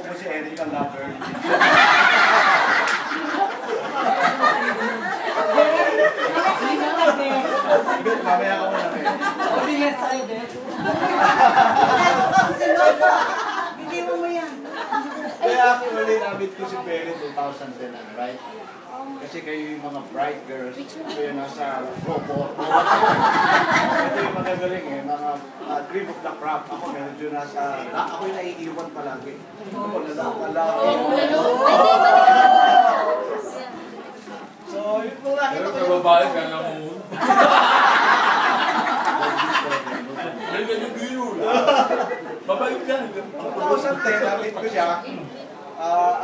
mo si Eric ang lover. Bet, mamaya ka muna kayo. Pabingat sa'yo, Bet. Hindi mo mo yan. Kaya actually, nabit ko si Perry 2010, right? Kasi kayo yung mga bright girls, kayo nasa robot. Ito yung magagaling eh, mga dream of the crop. Ako medyo nasa, ako yung naiiwan palagi. Ako lalaki. So, yun po nakita ko. Pero babae ka nga mo. May ganyan biro lang. Babae ka. 2010, nabit ko siya.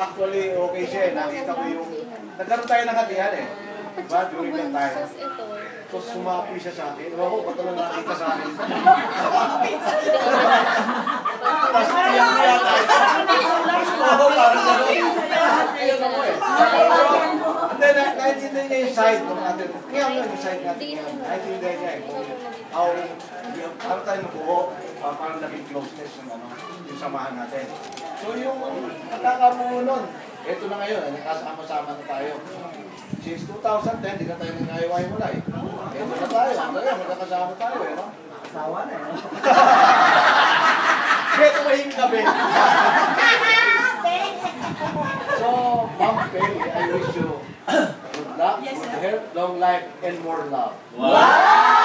Actually, okay siya eh. Nakita ko yung... Nagkaroon tayo ng hatihan eh. Diba? During that time. So, sumapoy siya sa akin. Ewan ko, ba't naman nakita sa akin? Tapos, tiyak-tiyak tayo. Oo, parang gano'n. Tiyak ako eh. Hindi, naintindihan niya yung side ng atin. Kaya nga yung side natin ngayon. Naintindihan niya eh. Ano tayo nabuho? Parang naging closeness yung samahan natin. So, yung nakakamuho nun, ito na ngayon, nakasama-sama na tayo. Since 2010, di na tayo nangyayawa-iwalay. Ito na tayo, magkakasama tayo eh, no? Asawa na eh. Ito mahing gabi. So, Ma'am Perry, I wish you good luck, good health, long life, and more love. Wow!